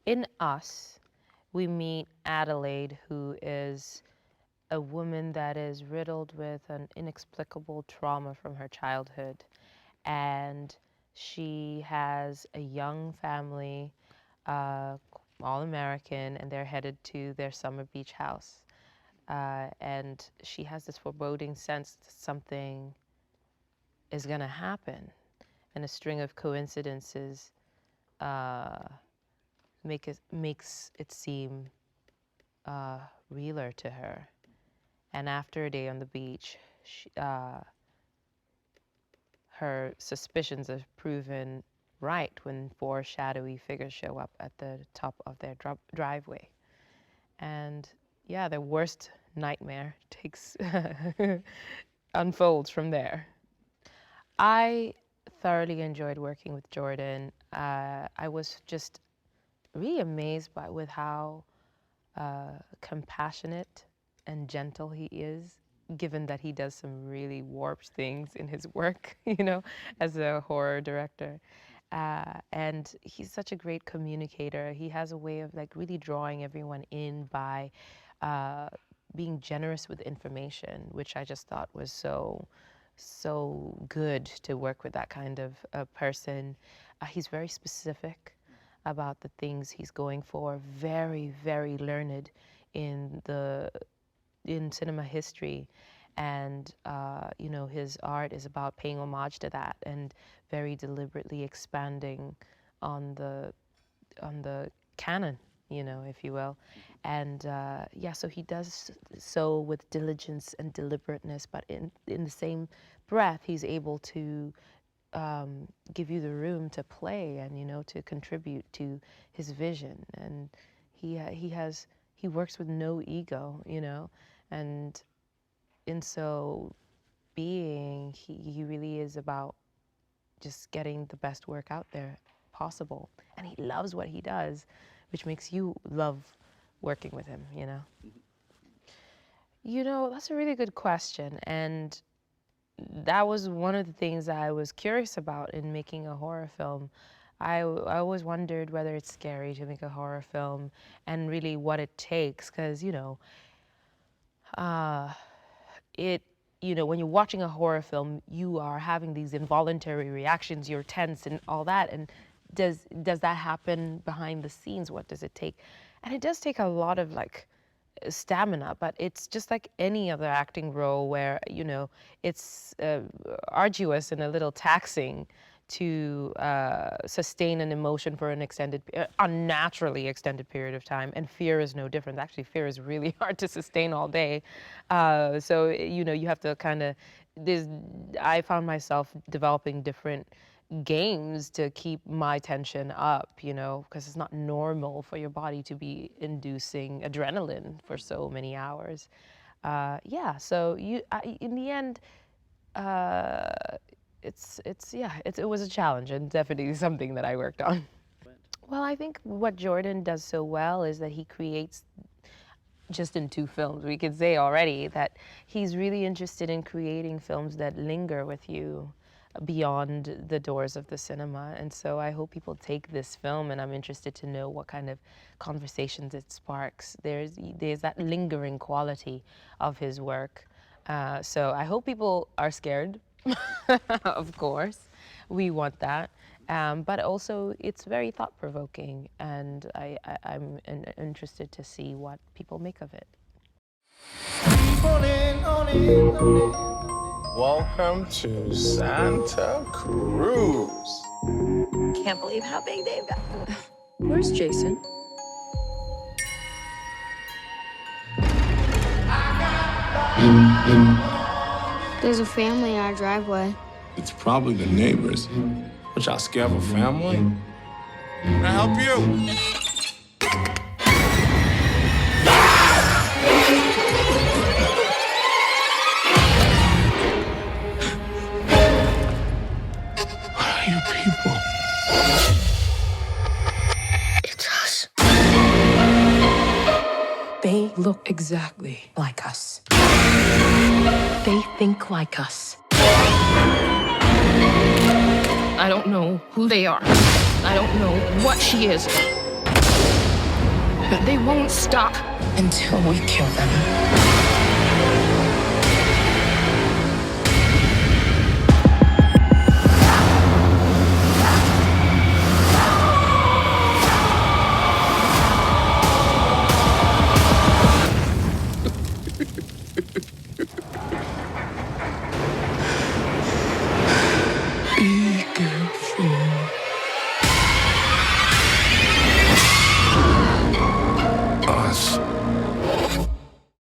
In Us, we meet Adelaide, who is a woman that is riddled with an inexplicable trauma from her childhood. And she has a young family, all American, and they're headed to their summer beach house. And she has this foreboding sense that something is going to happen. And a string of coincidences makes it seem realer to her. And after a day on the beach, her suspicions are proven right when 4 shadowy figures show up at the top of their driveway. And yeah, their worst nightmare unfolds from there. I thoroughly enjoyed working with Jordan. I was just really amazed with how compassionate and gentle he is, given that he does some really warped things in his work, as a horror director. And he's such a great communicator. He has a way of really drawing everyone in by being generous with information, which I just thought was so good to work with that kind of person. He's very specific about the things he's going for, very, very learned in cinema history. And his art is about paying homage to that and very deliberately expanding on the canon, if you will. And so he does so with diligence and deliberateness, but in the same breath, he's able to give you the room to play and to contribute to his vision. And he works with no ego, and in so being, he really is about just getting the best work out there possible. And he loves what he does, which makes you love working with him, That's a really good question. And that was one of the things I was curious about in making a horror film. I always wondered whether it's scary to make a horror film and really what it takes, because, when you're watching a horror film, you are having these involuntary reactions, you're tense and all that, and does that happen behind the scenes? What does it take? And it does take a lot of stamina, but it's just like any other acting role where it's arduous and a little taxing to sustain an emotion for an unnaturally extended period of time. And fear is no different. Actually, fear is really hard to sustain all day. So you have to I found myself developing different games to keep my tension up, because it's not normal for your body to be inducing adrenaline for so many hours. So in the end, it was a challenge and definitely something that I worked on. Well, I think what Jordan does so well is that he creates, just in 2 films, we could say already that he's really interested in creating films that linger with you beyond the doors of the cinema. And so I hope people take this film, and I'm interested to know what kind of conversations it sparks. There's that lingering quality of his work. So I hope people are scared, of course. We want that. But also it's very thought-provoking, and I'm interested to see what people make of it. Welcome to Santa Cruz. Can't believe how big they've got. Where's Jason? There's a family in our driveway. It's probably the neighbors. But y'all scared of a family? Can I help you? What are you people? It's us. They look exactly like us. They think like us. I don't know who they are. I don't know what she is. But they won't stop until we kill them. Be careful.